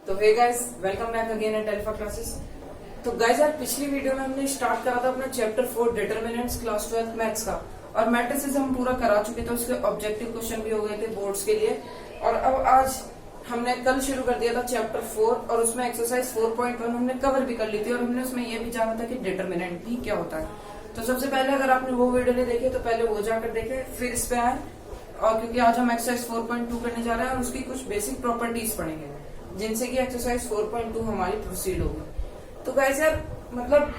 तो hey guys, welcome back again at Alpha Classes. तो guys यार, पिछली वीडियो में हमने स्टार्ट करा था अपना चैप्टर 4 डिटरमिनेंट्स क्लास 12 मैथ्स का, और मैट्रिसेस हम पूरा करा चुके थे। उसके ऑब्जेक्टिव क्वेश्चन भी हो गए थे बोर्ड्स के लिए। और अब आज हमने कल शुरू कर दिया था चैप्टर 4, और उसमें एक्सरसाइज 4.1 हमने कवर भी कर ली थी, और हमने उसमें ये भी जाना था कि डिटरमिनेंट भी क्या होता है। तो सबसे पहले अगर आपने वो वीडियो नहीं देखी तो पहले वो जाकर देखे, फिर इस पे आए। और क्योंकि आज हम एक्सरसाइज 4.2 करने जा रहे हैं और उसकी कुछ बेसिक प्रॉपर्टीज पढ़ेंगे जिनसे कि एक्सरसाइज 4.2 हमारी प्रोसीड होगी। तो गाइस यार, मतलब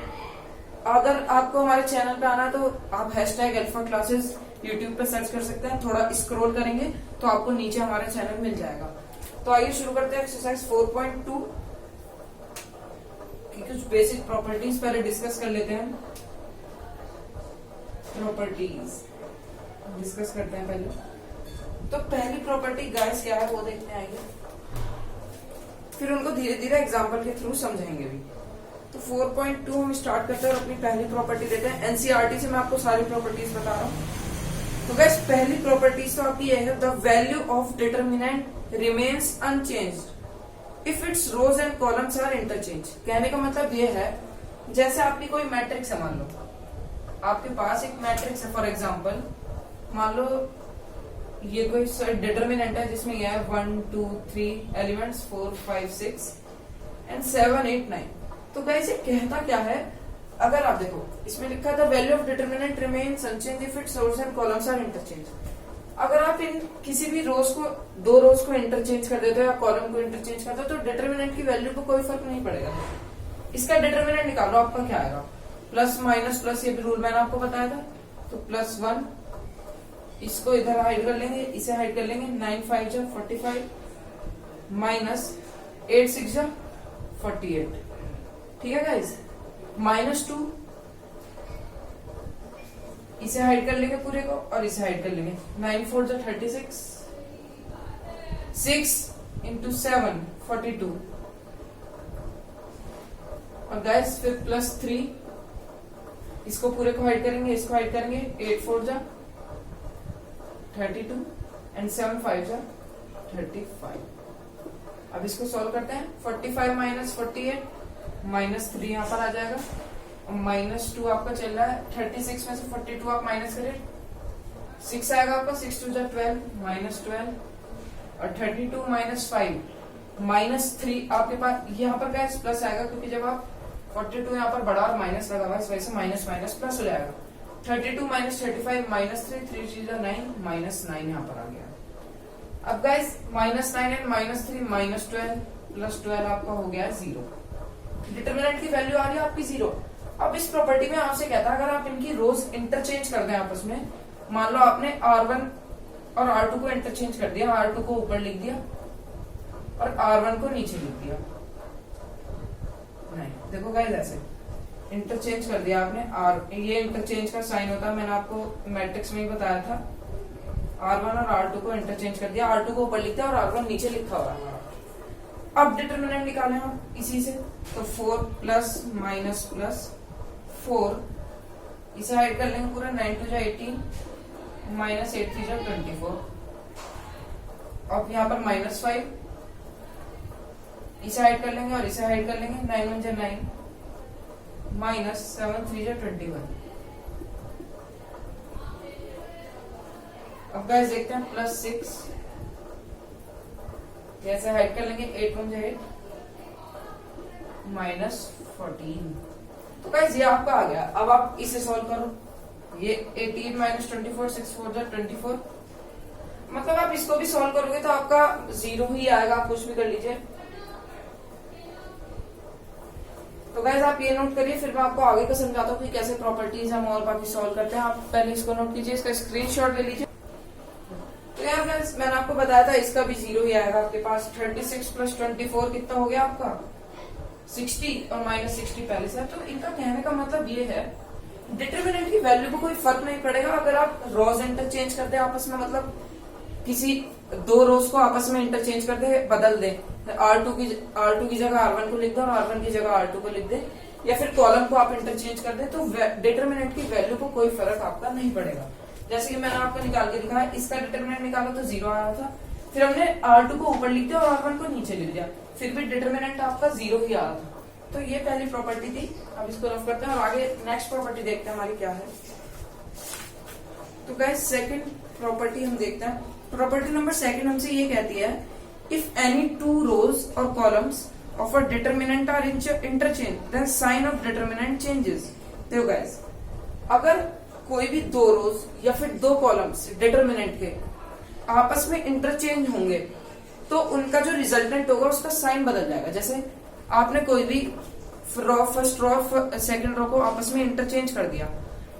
अगर आपको हमारे चैनल पे आना है तो आप #अल्फा क्लासेस यूट्यूब पे सर्च कर सकते हैं। थोड़ा स्क्रॉल करेंगे तो आपको नीचे हमारा चैनल मिल जाएगा। तो आइए शुरू करते हैं एक्सरसाइज 4.2 की कुछ बेसिक प्रॉपर्टीज पहले डिस्कस कर लेते हैं। प्रॉपर्टीज डिस्कस करते हैं पहले। तो पहली प्रॉपर्टी गाइस क्या है वो देखने आएंगे, फिर उनको धीरे धीरे एग्जाम्पल के थ्रू समझाएंगे भी। तो 4.2 हम स्टार्ट करते हैं और अपनी पहली प्रॉपर्टी देते हैं। एनसीईआरटी से मैं आपको सारी प्रॉपर्टीज बता रहा हूँ। तो गाइस पहली प्रॉपर्टीज तो आपकी ये है, the value of determinant remains unchanged if its rows and columns are interchange. कहने का मतलब ये है, जैसे आपकी कोई मैट्रिक्स है, मान लो आपके पास एक मैट्रिक्स है। फॉर एग्जाम्पल मान लो ये कोई डिटरमिनेंट है जिसमें यह है 1 2 3 एलिमेंट्स 4 5 6 एंड 7 8 9। तो गाइस ये कहता क्या है, अगर आप देखो इसमें लिखा था value of determinant remains unchanged if its rows and columns are interchange. अगर आप इन किसी भी रोज को, दो रोज को इंटरचेंज कर देते हो या कॉलम को इंटरचेंज करते हो तो डिटरमिनेंट की वैल्यू को कोई फर्क नहीं पड़ेगा। इसका डिटरमिनेंट निकालो, आपका क्या आएगा, प्लस माइनस प्लस, ये भी रूल मैंने आपको बताया था। तो +1, इसको इधर हाइड कर लेंगे, इसे हाइड कर लेंगे। 9 5 जा 45 माइनस 8 6 जा 48। ठीक है गाइस, -2, इसे हाइड कर लेंगे पूरे को और इसे हाइड कर लेंगे। 9 4 जा 36, 6 × 7 42। और गाइस फिर +3, इसको पूरे को हाइड करेंगे, इसको हाइड करेंगे। 8 4 जा 32 एंड 7 5 जा 35। अब इसको सॉल्व करते हैं। 45 माइनस 48 -3 यहाँ पर आ जाएगा, -2 आपका चल रहा है। 36 में से 42 आप माइनस करें, 6 आएगा आपका। 6 2 जा 12 -12 और 32 -5 -3 आपके पास यहाँ पर क्या प्लस आएगा, क्योंकि जब आप 42 यहाँ पर बड़ा और माइनस लगा हुआ है, इस वजह से माइनस माइनस प्लस हो जाएगा। 32 - 35 -3 3 चीज 9 -9 यहाँ पर आ गया। अब गाइस -9 एंड -3 -12 + 12 आपका हो गया 0। डिटरमिनेंट की वैल्यू आ रही है आपकी 0। अब इस प्रॉपर्टी में आपसे कहता है, अगर आप इनकी रोज इंटरचेंज कर दें आपस में, मान लो आपने R1 और R2 को इंटरचेंज कर दिया, R2 को ऊपर लिख दिया और R1 को नीचे लिख दिया। नहीं, देखो गाइस ऐसे इंटरचेंज कर दिया आपने। ये इंटरचेंज का साइन होता है, मैंने आपको मैट्रिक्स में ही बताया था। R1 और R2 को इंटरचेंज कर दिया, R2 को ऊपर लिख दिया और R1 नीचे लिखा हुआ है। अब डिटरमिनेंट निकाले हम इसी से, तो 4 प्लस माइनस प्लस 4, इसे हाइड कर लेंगे पूरा। 9 2 जा 18 -8 3 जा 24। अब यहाँ पर -5, इसे हाइड कर लेंगे और इसे हाइड कर लेंगे। 9 1 जा 9 -7 3 जा 21। अब गाइस देखते हैं +6, जैसे हाइड कर लेंगे। 8 1 जा 8 -14। तो गाइस ये आपका आ गया। अब आप इसे सॉल्व करो। ये 18 - 24 6 4 जा 24। मतलब आप इसको भी सॉल्व करोगे तो आपका 0 ही आएगा, आप कुछ भी कर लीजिए। तो गाइस आप ये नोट करिए, फिर मैं आपको आगे का समझाता हूँ कि कैसे प्रॉपर्टीज हम और बाकी सॉल्व करते हैं। आप पहले इसको नोट कीजिए, इसका स्क्रीनशॉट ले लीजिए। तो यार मैंने आपको बताया था इसका भी 0 ही आएगा आपके पास। 36 + 24 कितना हो गया आपका 60 और -60 पहले से। तो इनका कहने का मतलब ये है, डिटरमिनेंट की वैल्यू को कोई फर्क नहीं पड़ेगा अगर आप रोज इंटरचेंज कर दे आपस में, मतलब किसी दो रोज को आपस में इंटरचेंज कर दे, बदल दे। R2 की जगह R1 को लिख दो और R1 की जगह R2 को लिख दे, या फिर कॉलम को आप इंटरचेंज कर दे, तो डिटरमिनेंट की वैल्यू को कोई फर्क आपका नहीं पड़ेगा। जैसे कि मैंने आपको निकाल के दिखाया, इसका डिटरमिनेंट निकाला तो 0 आया था। फिर हमने R2 को ऊपर लिख दिया और R1 को नीचे लिख दिया। फिर भी डिटर्मिनेंट आपका 0 ही आ रहा था। तो ये पहली प्रॉपर्टी थी। अब इसको रफ करते हैं और आगे नेक्स्ट प्रॉपर्टी देखते हैं हमारी क्या है। तो गाइस सेकंड प्रॉपर्टी हम देखते हैं। प्रॉपर्टी नंबर सेकंड हमसे ये कहती है, if any two rows or columns of a determinant are interchange then sign of determinant changes. देखो गाइस, अगर कोई भी दो रोज या फिर दो कॉलम्स डिटर्मिनेंट के आपस में इंटरचेंज होंगे तो उनका जो रिजल्टेंट होगा उसका साइन बदल जाएगा। जैसे आपने कोई भी रो, फर्स्ट रो सेकंड रो को आपस में इंटरचेंज कर दिया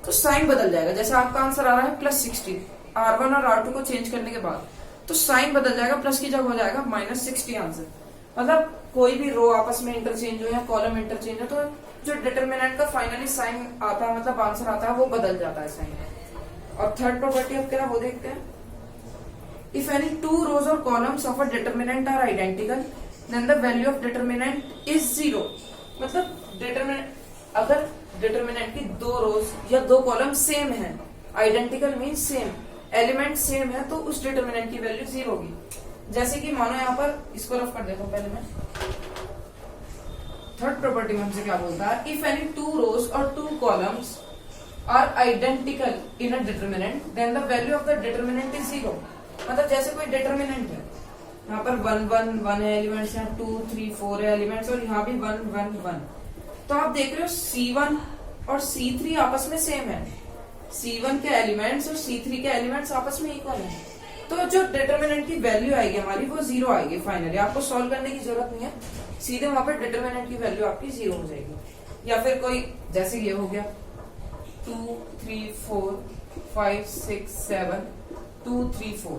तो साइन बदल जाएगा। जैसे आपका आंसर आ रहा है +60, R1 और R2 को चेंज करने के बाद तो साइन बदल जाएगा, प्लस की जगह हो जाएगा -60 आंसर। मतलब कोई भी रो आपस में इंटरचेंज हो या कॉलम इंटरचेंज हो तो जो डिटर्मिनेंट का फाइनली साइन आता है, मतलब आंसर आता है, वो बदल जाता है साइन। और थर्ड प्रॉपर्टी अब क्या है वो देखते हैं। If any two rows or columns of a determinant are identical then the value of determinant is 0। मतलब डिटर्मिनेंट, अगर डिटर्मिनेंट की दो रोज या दो कॉलम सेम है, identical mean same, element same है, तो उस डिटर्मिनेंट की वैल्यू 0 होगी। जैसे कि मानो यहाँ पर इसको रफ कर देता हूं पहले मैं। थर्ड प्रॉपर्टी में हमसे क्या बोलता है, if any two rows or two columns are identical in a determinant then the value of the determinant is 0। मतलब जैसे कोई डिटर्मिनेंट है, यहाँ पर 1 1 1 है एलिमेंट्स, यहाँ 2 3 4 है एलिमेंट्स और यहाँ भी 1 1 1। तो आप देख रहे हो C1 और C3 आपस में सेम है, C1 के एलिमेंट्स और C3 के एलिमेंट्स आपस में इक्वल है। तो जो डिटर्मिनेंट की वैल्यू आएगी हमारी वो 0 आएगी फाइनली। आपको सॉल्व करने की जरूरत नहीं है, सीधे वहां पर डिटर्मिनेंट की वैल्यू आपकी 0 हो जाएगी। या फिर कोई जैसे ये हो गया 2 3 4 5 6 7 2 3 4,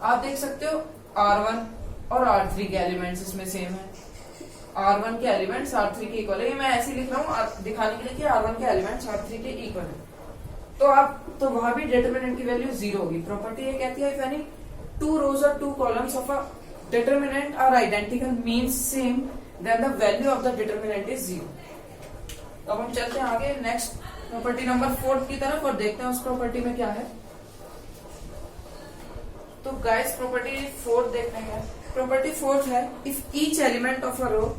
आप देख सकते हो R1 और R3 के एलिमेंट्स इसमें सेम है, R1 के एलिमेंट्स R3 के इक्वल है। ये मैं ऐसे लिख रहा हूँ दिखाने के लिए कि R1 के एलिमेंट्स R3 के इक्वल है। तो वहां भी डिटर्मिनेंट की वैल्यू 0 होगी। प्रॉपर्टी ये कहती है, if any two rows or two columns of a determinant are identical means same then the value of the determinant is 0। तो अब हम चलते हैं आगे नेक्स्ट प्रॉपर्टी नंबर 4 की तरफ और देखते हैं उस प्रॉपर्टी में क्या है। तो गाइस प्रॉपर्टी 4 देखने का प्रॉपर्टी 4 है, if each element of a row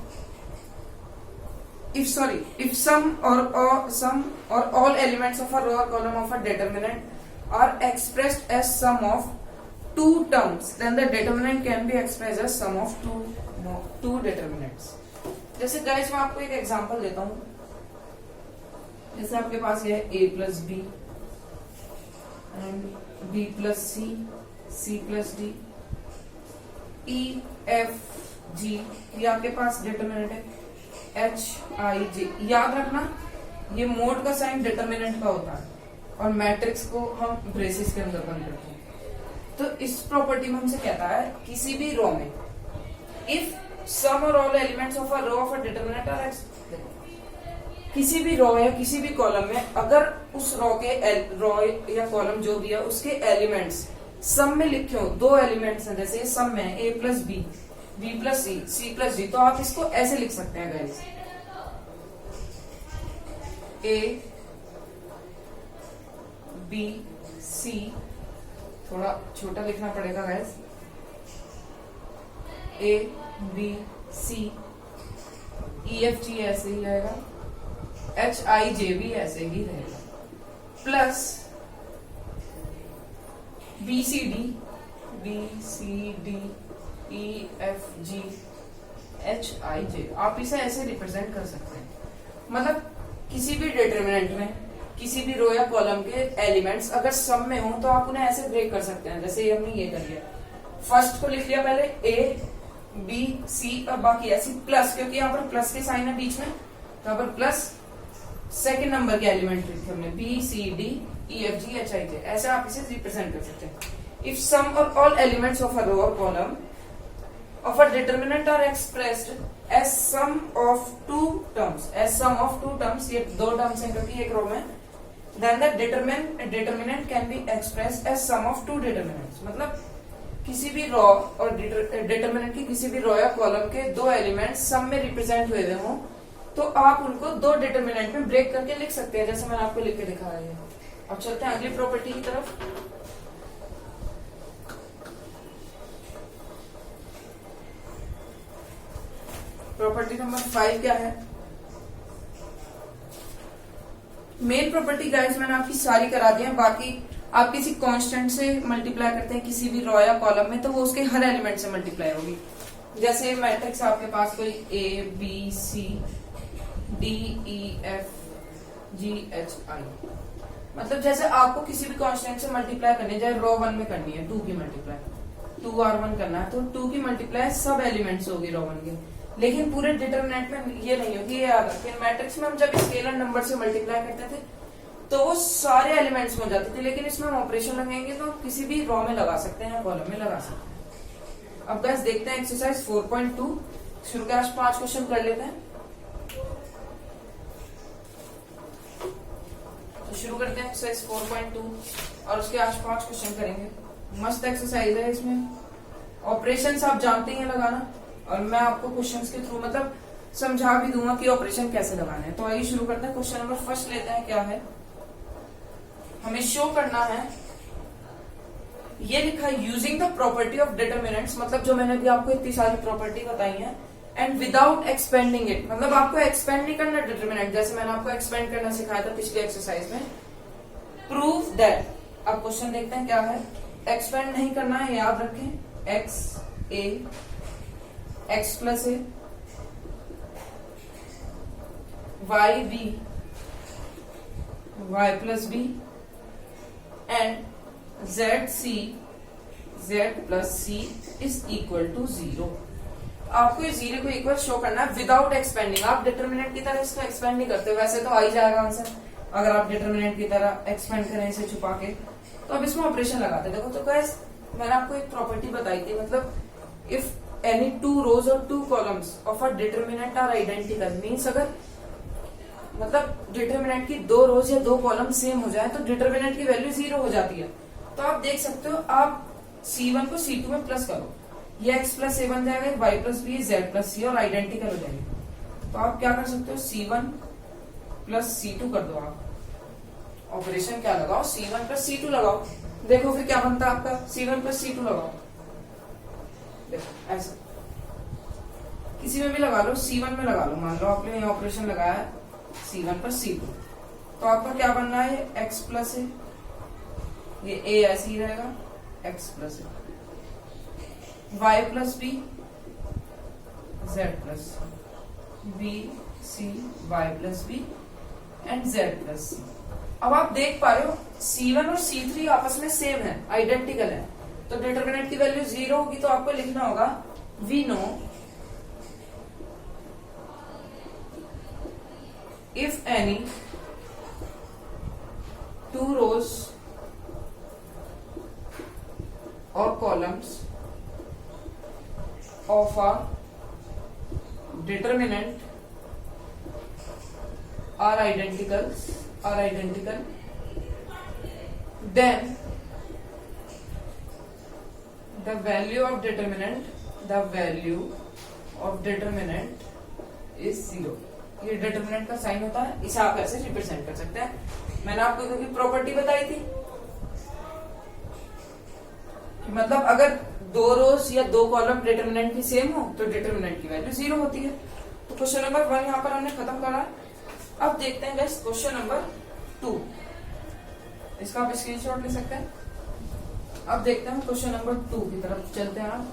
if some or all elements of a row or column of a determinant are expressed as sum of two terms then the determinant can be expressed as sum of two determinants। जैसे guys मैं आपको एक example देता हूँ। जैसे आपके पास ये है a plus b and b plus c, c plus d, e f g, ये आपके पास डिटर्मिनेंट है HIJ। याद रखना ये मोड का साइन डिटर्मिनेंट का होता है और मैट्रिक्स को हम ब्रेसेस के अंदर बंद करते हैं। तो इस प्रॉपर्टी में हमसे कहता है किसी भी रो में if some or all elements of a row of a determinant are, किसी भी रो या किसी भी कॉलम में अगर उस रो या कॉलम जो भी है उसके एलिमेंट्स सम में लिखे हो, दो एलिमेंट्स हैं, जैसे सम में a plus b, b plus c, c plus d, तो आप इसको ऐसे लिख सकते हैं गाइस, a b c, थोड़ा छोटा लिखना पड़ेगा guys, a b c, e f g ऐसे ही रहेगा, h i j भी ऐसे ही रहेगा, plus b c d E F G H I J, आप इसे ऐसे रिप्रेजेंट कर सकते हैं। मतलब किसी भी डिटर्मिनेंट में किसी भी रो या कॉलम के एलिमेंट्स अगर सम में हो तो आप उन्हें ऐसे ब्रेक कर सकते हैं। जैसे हमने ये कर लिया, फर्स्ट को लिख लिया पहले A B C और बाकी ऐसी प्लस, क्योंकि यहाँ पर प्लस के साइन है बीच में, तो यहाँ पर प्लस सेकेंड नंबर के एलिमेंट लिखे हमने B C D E F G H I J, ऐसे आप इसे रिप्रेजेंट कर सकते हैं। If some or all elements of a रो और column of a determinant are expressed as sum of two terms, ये दो terms हैं क्योंकि एक रो में, then the determinant can be expressed as sum of two determinants। मतलब किसी भी रो और डिटर्मिनेंट की किसी भी रो या कॉलम के दो एलिमेंट सम में रिप्रेजेंट हुए हों तो आप उनको दो डिटर्मिनेंट में ब्रेक करके लिख सकते हैं, जैसे मैंने आपको लिख के दिखाया है। अब चलते हैं अगली प्रॉपर्टी की तरफ। प्रॉपर्टी नंबर 5 क्या है? मेन प्रॉपर्टी गाइस मैंने आपकी सारी करा दी है। बाकी आप किसी कांस्टेंट से मल्टीप्लाई करते हैं किसी भी रो या कॉलम में, तो वो उसके हर एलिमेंट से मल्टीप्लाई होगी। जैसे मैट्रिक्स आपके पास कोई ABC DEFGHI, मतलब जैसे आपको किसी भी कांस्टेंट से मल्टीप्लाई करनी है, चाहे रो 1 में करनी है 2 की मल्टीप्लाई, 2R1 करना है तो 2 की मल्टीप्लाई सब एलिमेंट्स होगी रो 1 के, लेकिन पूरे डिटरमिनेंट में ये नहीं होगी। ये याद रखिए, मैट्रिक्स में हम जब स्केलर नंबर से मल्टीप्लाई करते थे तो वो सारे एलिमेंट्स में हो जाते थे, लेकिन इसमें हम ऑपरेशन लगाएंगे तो किसी भी रो में लगा सकते हैं या कॉलम में लगा सकते हैं। अब गाइस देखते हैं एक्सरसाइज 4.2। शुरू के आज 5 क्वेश्चन कर लेते हैं। तो शुरू करते हैं एक्सरसाइज 4.2 और उसके आज 5 क्वेश्चन करेंगे। मस्त एक्सरसाइज है, इसमें ऑपरेशंस आप जानते हैं लगाना, और मैं आपको क्वेश्चंस के थ्रू मतलब समझा भी दूंगा कि ऑपरेशन कैसे लगाना है। तो आइए शुरू करते हैं। क्वेश्चन नंबर फर्स्ट लेते हैं। क्या है, हमें शो करना है, ये लिखा है using the property of determinants, मतलब जो मैंने भी आपको इतनी सारी प्रॉपर्टी बताई है, एंड विदाउट एक्सपेंडिंग इट, मतलब आपको एक्सपेंड नहीं करना डिटरमिनेंट, जैसे मैंने आपको एक्सपेंड करना सिखाया था पिछले एक्सरसाइज में। प्रूव दैट, अब क्वेश्चन देखते हैं क्या है। एक्सपेंड नहीं करना है, याद रखें, x plus a y b y plus B and z plus c is equal to 0। आपको इस 0 को इक्वल शो करना है विदाउट एक्सपेंडिंग। आप डिटरमिनेंट की तरह इसको एक्सपेंड नहीं करते, वैसे तो आ ही जाएगा आंसर अगर आप डिटरमिनेंट की तरह एक्सपेंड करें इसे छुपा के, तो अब इसमें ऑपरेशन लगाते हैं। देखो तो गाइस मैंने आपको एक प्रॉपर्टी बताई थी, मतलब if any 2 rows or 2 columns of a determinant are identical, means अगर मतलब डिटरमिनेंट की 2 रोज या 2 कॉलम सेम हो जाए तो डिटरमिनेंट की वैल्यू 0 हो जाती है। तो आप देख सकते हो, आप C1 को C2 में प्लस करो, ये x प्लस ए बन जाएगा, y plus B, z plus C, और आइडेंटिकल हो जाएंगे। तो आप क्या कर सकते हो, C1 प्लस C2 कर दो। आप ऑपरेशन क्या लगाओ, C1 प्लस C2 लगाओ, देखो फिर क्या बनता है आपका, C1 प्लस C2 लगाओ, देखो ऐसा किसी में भी लगा लो, C1 में लगा लो, मान लो आपने ये ऑपरेशन लगाया है C1 प्लस C2, तो आपका क्या बनना है, x प्लस ए, ये a ऐसे ही रहेगा, x plus A, y plus B, z plus B C, y plus B and z plus C. अब आप देख पा रहे हो C1 और C3 आपस में सेम है, आइडेंटिकल है, तो डिटरमिनेंट की वैल्यू 0 होगी। तो आपको लिखना होगा we know if any 2 rows or columns of a determinant are identical, then the value of determinant is 0। ये डिटरमिनेंट का साइन होता है, इसे आप ऐसे रिप्रेजेंट कर सकते हैं। मैंने आपको क्योंकि प्रॉपर्टी बताई थी कि मतलब अगर 2 रोज या 2 कॉलम डिटरमिनेंट की सेम हो तो डिटरमिनेंट की वैल्यू 0 होती है। तो क्वेश्चन नंबर 1 यहाँ पर हमने खत्म करा। अब देखते हैं गाइस क्वेश्चन नंबर 2, इसका आप स्क्रीनशॉट ले सकते हैं। अब देखते हैं क्वेश्चन नंबर 2 की तरफ चलते हैं आप।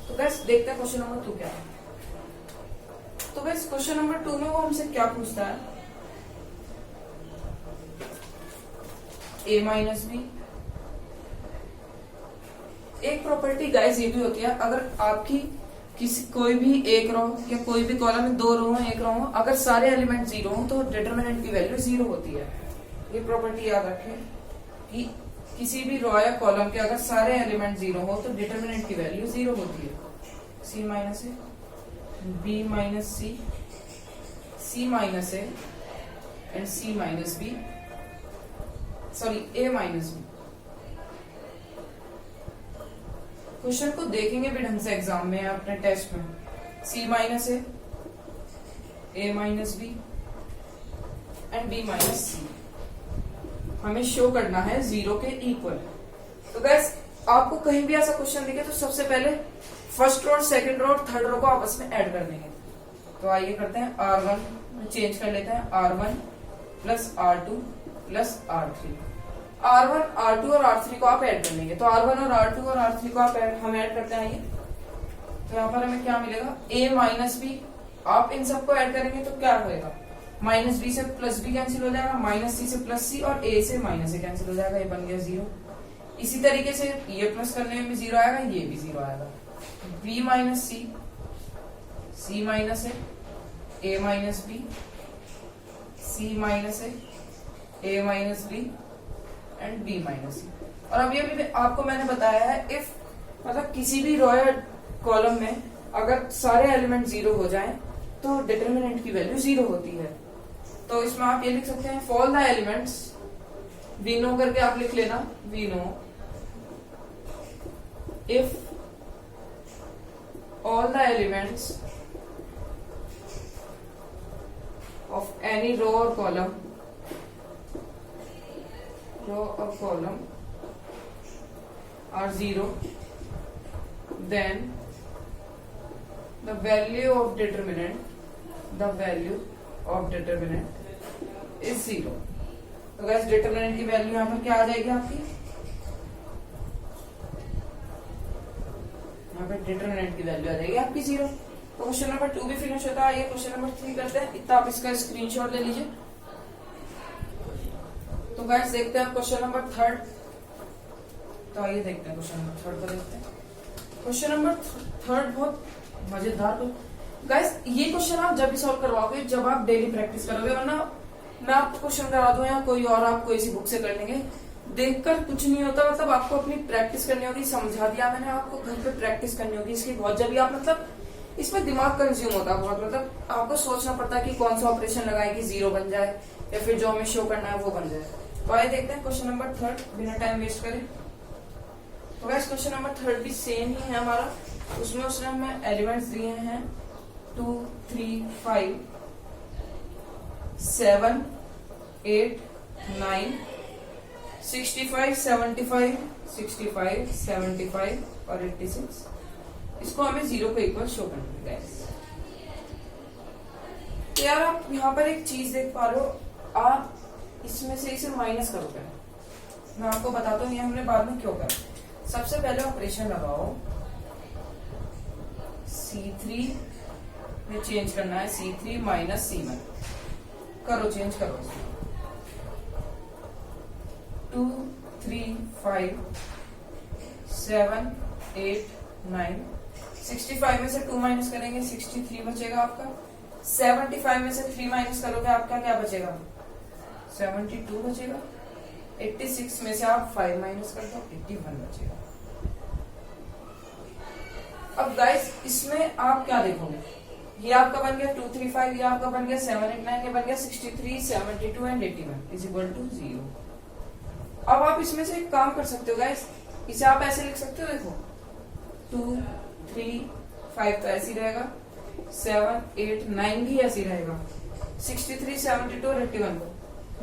तो गाइस देखते हैं क्वेश्चन नंबर 2 क्या है। तो गाइस क्वेश्चन नंबर 2 में वो हमसे क्या पूछता है, a माइनस बी। एक प्रॉपर्टी गाइस ये भी होती है, अगर आपकी किसी कोई भी एक रो या कोई भी कॉलम में 2 रो हो 1 रो हो, अगर सारे एलिमेंट 0 हो तो डिटरमिनेंट की वैल्यू 0 होती है। ये प्रॉपर्टी याद रखें कि किसी भी रो या कॉलम के अगर सारे एलिमेंट 0 हो तो डिटरमिनेंट की वैल्यू 0 होती है। c minus a, b minus C, c minus a and c minus b, sorry a minus b. Question को देखेंगे भी ढंग से एग्जाम में अपने टेस्ट में, c minus A minus B and b minus C हमें शो करना है 0 के इक्वल। तो गैस आपको कहीं भी ऐसा क्वेश्चन दिखे तो सबसे पहले फर्स्ट रो, सेकंड रो और थर्ड रो को आपस में ऐड कर देंगे। तो आइए करते हैं R1 चेंज कर लेते हैं, R1 plus R2 plus R3। R1, R2 और R3 को आप ऐड कर लेंगे, तो R1 और R2 और R3 को हम ऐड करते हैं। तो यहाँ पर हमें क्या मिलेगा, A माइनस बी। आप इन सबको ऐड करेंगे तो क्या होगा, माइनस बी से प्लस बी कैंसिल हो जाएगा, माइनस सी से प्लस सी और A से माइनस ए कैंसिल हो जाएगा, ये बन गया 0। इसी तरीके से ये प्लस करने में भी 0 आएगा, ये भी 0 आएगा। B minus C, C minus A minus B, C minus A minus B and B minus C. और अभी अभी आपको मैंने बताया है, इफ मतलब किसी भी रो या कॉलम में अगर सारे एलिमेंट 0 हो जाएं तो डिटरमिनेंट की वैल्यू 0 होती है। तो इसमें आप ये लिख सकते हैं, for the elements, we know करके आप लिख लेना, we know if all the elements of any row or column are 0, then the value of determinant is 0। तो गाइस डिटरमिनेंट की वैल्यू यहाँ पर क्या आ जाएगी आपकी, यहाँ पे डिटरमिनेंट की वैल्यू आ जाएगी आपकी 0। तो क्वेश्चन नंबर 2 भी फिनिश होता है। ये क्वेश्चन नंबर 3 करते हैं, इतना आप इसका स्क्रीनशॉट ले लीजिए। तो गाइस देखते हैं क्वेश्चन नंबर 3। तो आइए देखते हैं क्वेश्चन नंबर 3 को देखते हैं। क्वेश्चन नंबर 3 बहुत मजेदार। गाइस ये क्वेश्चन आप जब भी सॉल्व करवाओगे जब आप डेली प्रैक्टिस करोगे, वरना मैं आपको क्वेश्चन करा दूं या कोई और आपको इसी बुक से कर लेंगे, देखकर कुछ नहीं होता। मतलब आपको अपनी प्रैक्टिस करनी होगी, समझा दिया मैंने आपको, घर पे प्रैक्टिस करनी होगी इसकी बहुत। जब भी आप मतलब इसमें दिमाग कंज्यूम होता है बहुत, मतलब आपको सोचना पड़ता है कि कौन सा ऑपरेशन लगाए कि 0 बन जाए या फिर जो हमें शो करना है वो बन जाए। तो आइए देखते हैं क्वेश्चन नंबर 3 बिना टाइम वेस्ट करें। तो गाइस क्वेश्चन नंबर 3 भी सेम ही है हमारा। उसमें उसने हमें एलिमेंट्स दिए हैं 2, 3, 5, 7, 8, 9, 65, 75, 65, 75 और 86। इसको हमें 0 को इक्वल शो करना है। तो यार आप यहाँ पर एक चीज देख पा रहे हो, आप इसमें से इसे माइनस करोगे। मैं आपको बताता हूँ ये हमने बाद में क्यों करा। सबसे पहले ऑपरेशन लगाओ, C3 में चेंज करना है, C3 माइनस C1 करो, चेंज करो। 2, 3, 5, 7, 8, 9, 65 में से 2 माइनस करेंगे 63 बचेगा आपका। 75 में से 3 माइनस करोगे आपका क्या बचेगा, 72 बचेगा। 86 में से आप 5 माइनस कर दो 81 बचेगा। अब गाइस इसमें आप क्या देखोगे, ये आपका बन गया 2, 3, 5, ये आपका बन गया 7, 8, 9, ये बन गया 63, 72 एंड 81 इज इक्वल टू 0। अब आप इसमें से एक काम कर सकते हो गाइस, इसे आप ऐसे लिख सकते हो, देखो 2, 3, 5 तो ऐसे ही रहेगा, 7, 8, 9 भी ऐसे ही रहेगा, 63, 72 और 81 को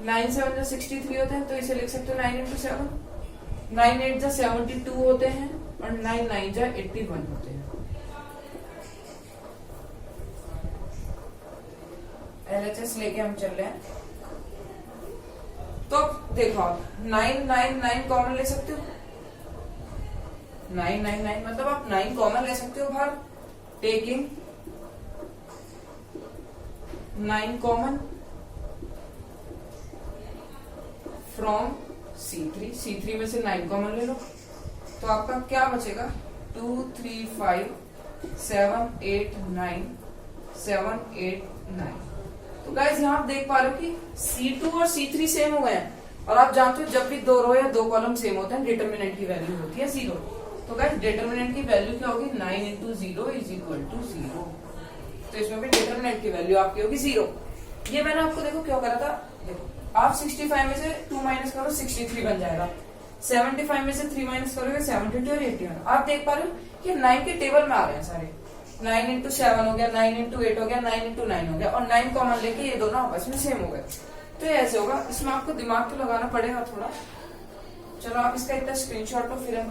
9, 7 जो 63 होते हैं तो इसे लिख सकते हो 9 into 7, 9, 8 जो 72 होते हैं और 9, 9 जो 81 होते हैं। LHS लेके हम चल रहे हैं। तो देखो आप 9, 9, 9 कॉमन ले सकते हो, 9, 9, 9 मतलब आप 9 कॉमन ले सकते हो बाहर, टेकिंग 9 कॉमन फ्रॉम C3 में से 9 कॉमन ले लो, तो आपका क्या बचेगा 2, 3, 5, 7, 8, 9, 7, 8, 9। तो गाइज यहाँ आप देख पा रहे हो कि C2 और C3 सेम हो गए हैं, और आप जानते हो जब भी 2 रो या 2 कॉलम सेम होते हैं डिटरमिनेंट की वैल्यू होती है 0। तो गाइज डिटरमिनेंट की वैल्यू क्या होगी, 9 into 0 इज इक्वल टू 0। तो इसमें भी डिटरमिनेंट की वैल्यू आपकी होगी 0। ये मैंने आपको देखो क्यों करा था, देखो आप 65 में से 2 माइनस करो 63 बन जाएगा, 75 में से 3 माइनस करोगे 72 और 81। आप देख पा रहे हो कि 9 के टेबल में आ रहे हैं सारे, 9 into 7 हो गया, 9 into 8 हो गया, 9 into 9 हो गया, और 9 कॉमन लेके ये दोनों आपस में सेम हो गए। तो ये ऐसे होगा, इसमें आपको दिमाग तो लगाना पड़ेगा थोड़ा। चलो आप इसका इतना स्क्रीनशॉट लो, फिर